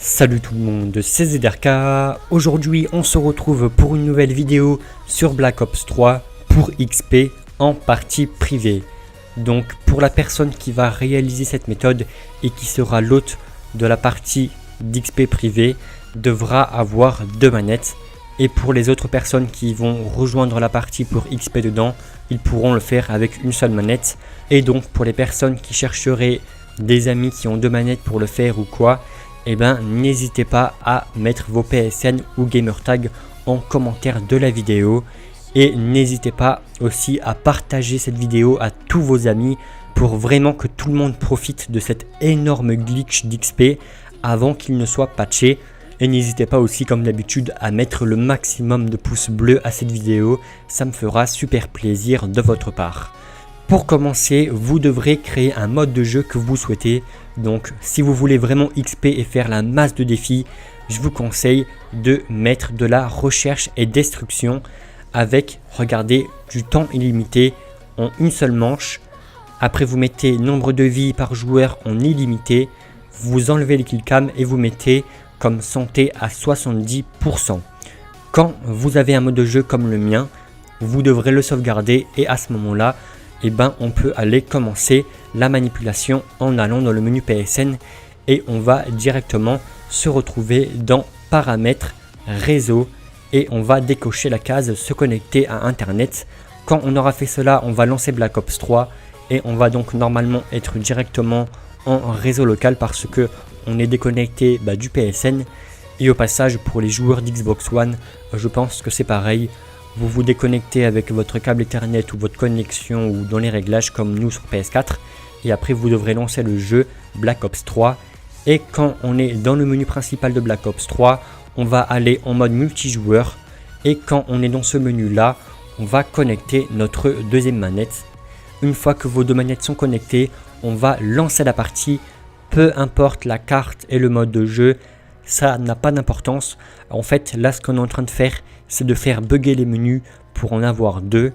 Salut tout le monde, c'est ZRK. Aujourd'hui on se retrouve pour une nouvelle vidéo sur Black Ops 3 pour XP en partie privée. Donc pour la personne qui va réaliser cette méthode et qui sera l'hôte de la partie d'XP privée devra avoir 2 manettes. Et pour les autres personnes qui vont rejoindre la partie pour XP dedans, ils pourront le faire avec une seule manette. Et donc pour les personnes qui chercheraient des amis qui ont 2 manettes pour le faire ou quoi, eh ben, n'hésitez pas à mettre vos PSN ou gamertag en commentaire de la vidéo. Et n'hésitez pas aussi à partager cette vidéo à tous vos amis pour vraiment que tout le monde profite de cet énorme glitch d'XP avant qu'il ne soit patché. Et n'hésitez pas aussi comme d'habitude à mettre le maximum de pouces bleus à cette vidéo, ça me fera super plaisir de votre part. Pour commencer, vous devrez créer un mode de jeu que vous souhaitez. Donc si vous voulez vraiment XP et faire la masse de défis, je vous conseille de mettre de la recherche et destruction avec, regardez, du temps illimité en une seule manche. Après vous mettez nombre de vies par joueur en illimité. Vous enlevez les killcam et vous mettez comme santé à 70%. Quand vous avez un mode de jeu comme le mien, vous devrez le sauvegarder et à ce moment-là, eh ben, on peut aller commencer la manipulation en allant dans le menu PSN et on va directement se retrouver dans paramètres réseau et on va décocher la case se connecter à internet. Quand on aura fait cela, on va lancer Black Ops 3 et on va donc normalement être directement en réseau local parce que on est déconnecté du PSN. Et au passage, pour les joueurs d'Xbox One, je pense que c'est pareil. Vous vous déconnectez avec votre câble Ethernet ou votre connexion ou dans les réglages comme nous sur PS4 et après vous devrez lancer le jeu Black Ops 3 et quand on est dans le menu principal de Black Ops 3 on va aller en mode multijoueur et quand on est dans ce menu là on va connecter notre deuxième manette. Une fois que vos 2 manettes sont connectées, on va lancer la partie, peu importe la carte et le mode de jeu, ça n'a pas d'importance. En fait là ce qu'on est en train de faire, c'est de faire bugger les menus pour en avoir 2.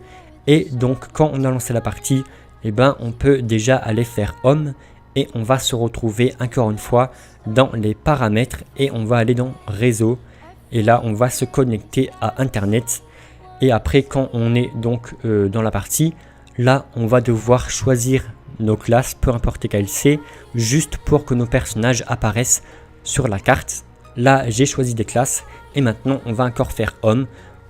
Et donc quand on a lancé la partie, eh ben, on peut déjà aller faire home et on va se retrouver encore une fois dans les paramètres et on va aller dans réseau. Et là on va se connecter à internet. Et après quand on est donc dans la partie, là on va devoir choisir nos classes, peu importe quelle c'est, juste pour que nos personnages apparaissent sur la carte. Là j'ai choisi des classes et maintenant on va encore faire home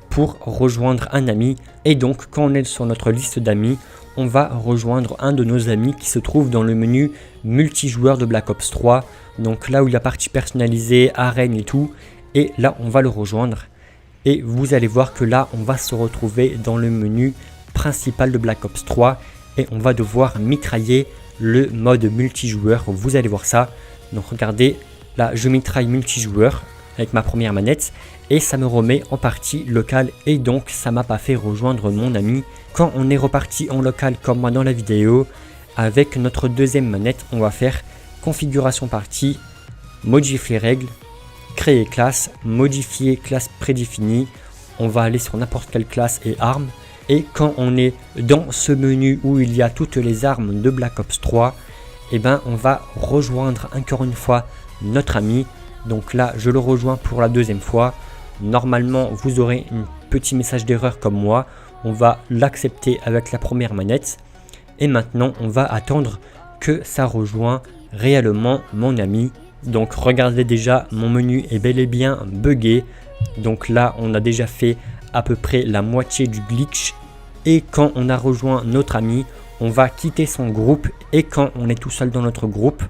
pour rejoindre un ami. Et donc quand on est sur notre liste d'amis, on va rejoindre un de nos amis qui se trouve dans le menu multijoueur de Black Ops 3. Donc là où il y a partie personnalisée, arène et tout. Et là on va le rejoindre. Et vous allez voir que là on va se retrouver dans le menu principal de Black Ops 3. Et on va devoir mitrailler le mode multijoueur. Vous allez voir ça. Donc regardez, là je mitraille multijoueur avec ma première manette et ça me remet en partie locale et donc ça m'a pas fait rejoindre mon ami. Quand on est reparti en local comme moi dans la vidéo, avec notre deuxième manette, on va faire configuration partie, modifier règles, créer classe, modifier classe prédéfinie. On va aller sur n'importe quelle classe et arme. Et quand on est dans ce menu où il y a toutes les armes de Black Ops 3, eh ben, on va rejoindre encore une fois notre ami. Donc là je le rejoins pour la deuxième fois. Normalement vous aurez un petit message d'erreur comme moi. On va l'accepter avec la première manette. Et maintenant on va attendre que ça rejoint réellement mon ami. Donc regardez déjà, mon menu est bel et bien buggé. Donc là on a déjà fait à peu près la moitié du glitch. Et quand on a rejoint notre ami, on va quitter son groupe. Et quand on est tout seul dans notre groupe,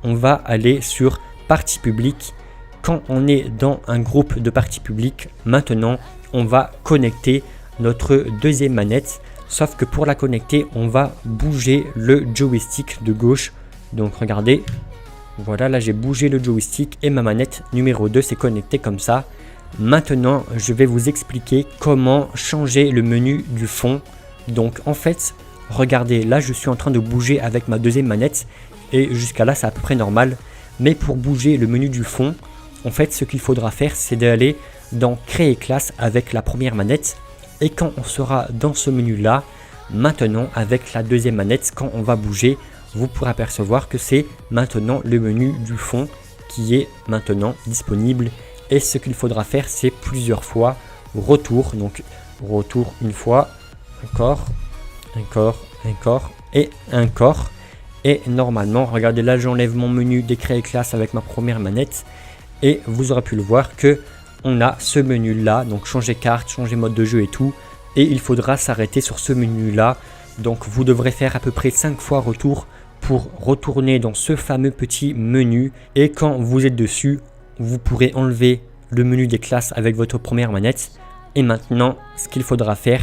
on va aller sur partie publique. Quand on est dans un groupe de partie publique, maintenant on va connecter notre deuxième manette. Sauf que pour la connecter, on va bouger le joystick de gauche. Donc regardez, voilà, là j'ai bougé le joystick et ma manette numéro 2 s'est connectée comme ça. Maintenant, je vais vous expliquer comment changer le menu du fond. Donc en fait, regardez, là je suis en train de bouger avec ma deuxième manette et jusqu'à là c'est à peu près normal. Mais pour bouger le menu du fond, en fait ce qu'il faudra faire c'est d'aller dans créer classe avec la première manette Et quand on sera dans ce menu là, maintenant avec la deuxième manette, quand on va bouger, vous pourrez apercevoir que c'est maintenant le menu du fond qui est maintenant disponible. Et ce qu'il faudra faire, c'est plusieurs fois retour. Donc retour une fois, encore et encore. Et normalement, regardez là, j'enlève mon menu des créer classe avec ma première manette. Et vous aurez pu le voir que on a ce menu là, donc changer carte, changer mode de jeu et tout. Et il faudra s'arrêter sur ce menu là. Donc vous devrez faire à peu près 5 fois retour pour retourner dans ce fameux petit menu. Et quand vous êtes dessus, vous pourrez enlever le menu des classes avec votre première manette. Et maintenant, ce qu'il faudra faire,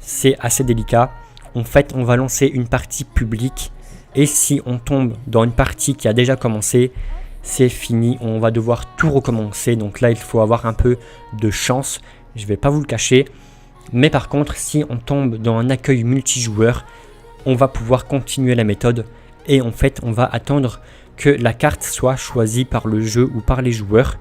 c'est assez délicat. En fait, on va lancer une partie publique. Et si on tombe dans une partie qui a déjà commencé, c'est fini, on va devoir tout recommencer. Donc là, il faut avoir un peu de chance, je ne vais pas vous le cacher. Mais par contre, si on tombe dans un accueil multijoueur, on va pouvoir continuer la méthode. Et en fait, on va attendre que la carte soit choisie par le jeu ou par les joueurs.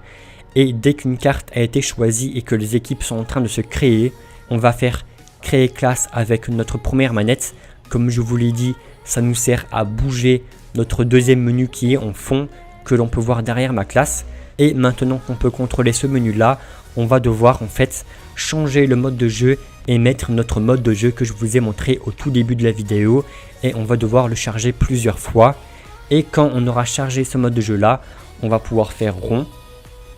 Et dès qu'une carte a été choisie et que les équipes sont en train de se créer, on va faire créer classe avec notre première manette. Comme je vous l'ai dit, ça nous sert à bouger notre deuxième menu qui est en fond, que l'on peut voir derrière ma classe. Et maintenant qu'on peut contrôler ce menu là, on va devoir en fait changer le mode de jeu et mettre notre mode de jeu que je vous ai montré au tout début de la vidéo. Et on va devoir le charger plusieurs fois. Et quand on aura chargé ce mode de jeu là, on va pouvoir faire rond.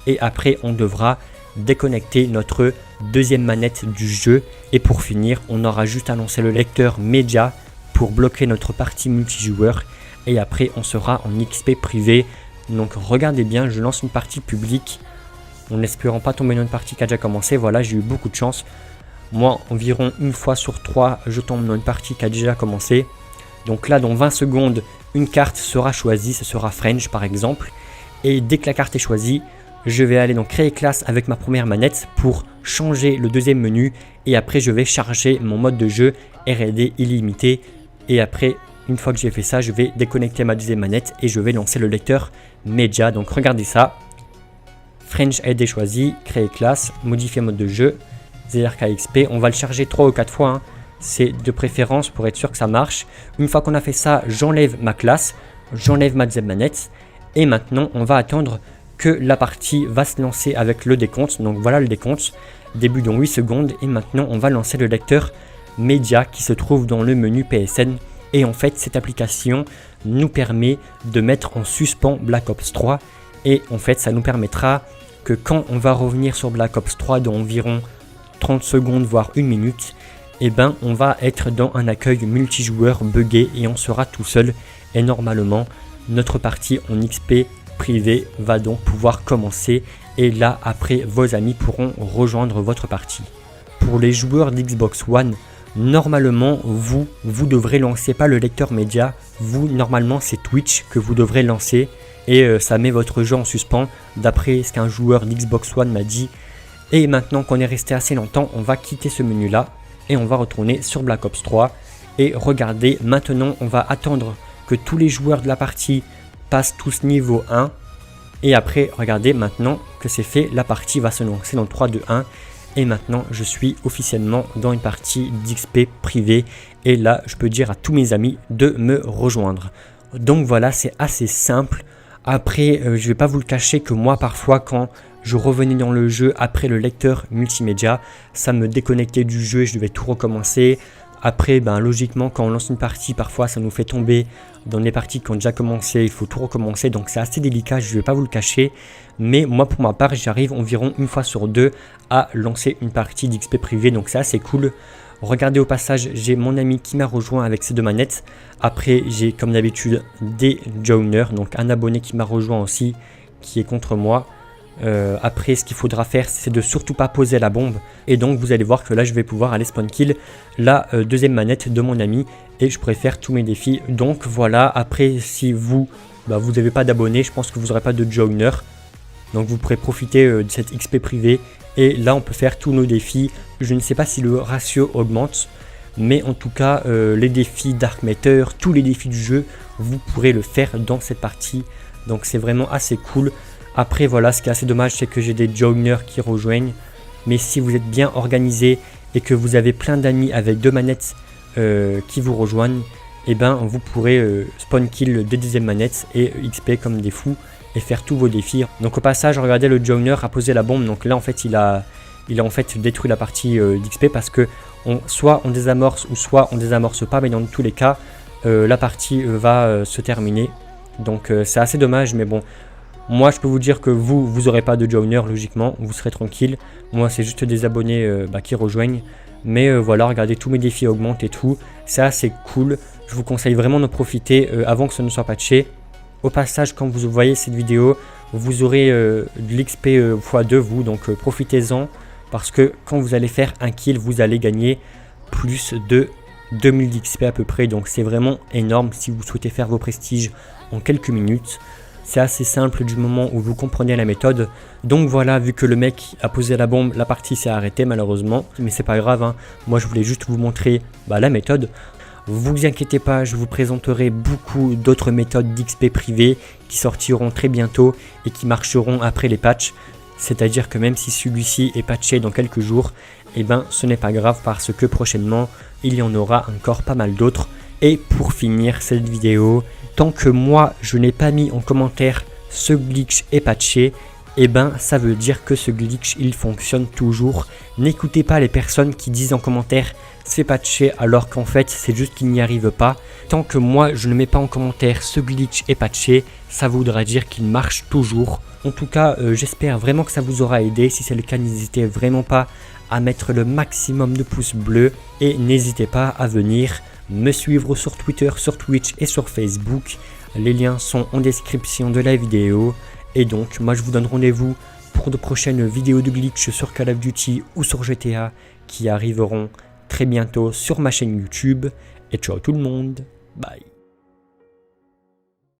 Et après on devra déconnecter notre deuxième manette du jeu. Et pour finir, on aura juste à lancer le lecteur média pour bloquer notre partie multijoueur. Et après on sera en XP privé. Donc regardez bien, je lance une partie publique en espérant pas tomber dans une partie qui a déjà commencé. Voilà, j'ai eu beaucoup de chance. Moi, environ une fois sur 3, je tombe dans une partie qui a déjà commencé. Donc là, dans 20 secondes, une carte sera choisie. Ce sera French par exemple. Et dès que la carte est choisie, je vais aller dans créer classe avec ma première manette pour changer le deuxième menu. Et après, je vais charger mon mode de jeu R&D illimité. Et après, une fois que j'ai fait ça, je vais déconnecter ma deuxième manette et je vais lancer le lecteur média. Donc regardez ça. French a été choisi, créer classe, modifier mode de jeu, ZRKXP. On va le charger 3 ou 4 fois. Hein. C'est de préférence pour être sûr que ça marche. Une fois qu'on a fait ça, j'enlève ma classe, j'enlève ma deuxième manette. Et maintenant, on va attendre que la partie va se lancer avec le décompte. Donc voilà le décompte. Début dans 8 secondes. Et maintenant, on va lancer le lecteur média qui se trouve dans le menu PSN. Et en fait, cette application nous permet de mettre en suspens Black Ops 3. Et en fait, ça nous permettra que quand on va revenir sur Black Ops 3 dans environ 30 secondes, voire 1 minute, eh ben, on va être dans un accueil multijoueur buggé et on sera tout seul. Et normalement, notre partie en XP privé va donc pouvoir commencer. Et là, après, vos amis pourront rejoindre votre partie. Pour les joueurs d'Xbox One, normalement, vous devrez lancer pas le lecteur média. Vous, normalement, c'est Twitch que vous devrez lancer. Et ça met votre jeu en suspens, d'après ce qu'un joueur d'Xbox One m'a dit. Et maintenant qu'on est resté assez longtemps, on va quitter ce menu-là. Et on va retourner sur Black Ops 3. Et regardez, maintenant, on va attendre que tous les joueurs de la partie passent tous niveau 1. Et après, regardez, maintenant que c'est fait, la partie va se lancer dans 3, 2, 1. Et maintenant, je suis officiellement dans une partie d'XP privée. Et là, je peux dire à tous mes amis de me rejoindre. Donc voilà, c'est assez simple. Après, je ne vais pas vous le cacher que moi, parfois, quand je revenais dans le jeu après le lecteur multimédia, ça me déconnectait du jeu et je devais tout recommencer. Après, logiquement, quand on lance une partie, parfois, ça nous fait tomber dans les parties qui ont déjà commencé. Il faut tout recommencer, donc c'est assez délicat, je ne vais pas vous le cacher. Mais moi, pour ma part, j'arrive environ une fois sur 2 à lancer une partie d'XP privé, donc c'est assez cool. Regardez au passage, j'ai mon ami qui m'a rejoint avec ces 2 manettes. Après, j'ai comme d'habitude des joiners, donc un abonné qui m'a rejoint aussi, qui est contre moi. Après, ce qu'il faudra faire, c'est de surtout pas poser la bombe. Et donc, vous allez voir que là, je vais pouvoir aller spawn kill la deuxième manette de mon ami. Et je pourrai faire tous mes défis. Donc voilà, après, si vous n'avez pas d'abonnés, je pense que vous n'aurez pas de joiner. Donc vous pourrez profiter de cette XP privée. Et là, on peut faire tous nos défis. Je ne sais pas si le ratio augmente. Mais en tout cas, les défis Dark Matter, tous les défis du jeu, vous pourrez le faire dans cette partie. Donc c'est vraiment assez cool. Après voilà, ce qui est assez dommage, c'est que j'ai des joiners qui rejoignent. Mais si vous êtes bien organisé et que vous avez plein d'amis avec 2 manettes qui vous rejoignent, et ben vous pourrez spawn kill des deuxièmes manettes et XP comme des fous et faire tous vos défis. Donc au passage, regardez, le Joiner a posé la bombe, donc là en fait il a en fait détruit la partie d'XP parce que soit on désamorce ou soit on désamorce pas, mais dans tous les cas la partie va se terminer. Donc c'est assez dommage, mais bon, moi je peux vous dire que vous aurez pas de Joiner, logiquement, vous serez tranquille. Moi c'est juste des abonnés qui rejoignent. Mais voilà, regardez, tous mes défis augmentent et tout. C'est assez cool. Je vous conseille vraiment d'en profiter avant que ce ne soit patché. Au passage, quand vous voyez cette vidéo, vous aurez de l'XP x2 vous. Donc profitez-en. Parce que quand vous allez faire un kill, vous allez gagner plus de 2000 d'XP à peu près. Donc c'est vraiment énorme si vous souhaitez faire vos prestiges en quelques minutes. C'est assez simple du moment où vous comprenez la méthode. Donc voilà, vu que le mec a posé la bombe, la partie s'est arrêtée malheureusement. Mais c'est pas grave, hein. Moi je voulais juste vous montrer la méthode. Vous inquiétez pas, je vous présenterai beaucoup d'autres méthodes d'XP privées qui sortiront très bientôt et qui marcheront après les patchs. C'est-à-dire que même si celui-ci est patché dans quelques jours, eh ben ce n'est pas grave parce que prochainement il y en aura encore pas mal d'autres. Et pour finir cette vidéo, tant que moi je n'ai pas mis en commentaire ce glitch est patché, et ben ça veut dire que ce glitch il fonctionne toujours. N'écoutez pas les personnes qui disent en commentaire c'est patché alors qu'en fait c'est juste qu'ils n'y arrivent pas. Tant que moi je ne mets pas en commentaire ce glitch est patché, ça voudra dire qu'il marche toujours. En tout cas j'espère vraiment que ça vous aura aidé. Si c'est le cas, n'hésitez vraiment pas à mettre le maximum de pouces bleus et n'hésitez pas à venir me suivre sur Twitter, sur Twitch et sur Facebook. Les liens sont en description de la vidéo. Et donc moi je vous donne rendez-vous pour de prochaines vidéos de glitch sur Call of Duty ou sur GTA qui arriveront très bientôt sur ma chaîne YouTube. Et ciao tout le monde, bye.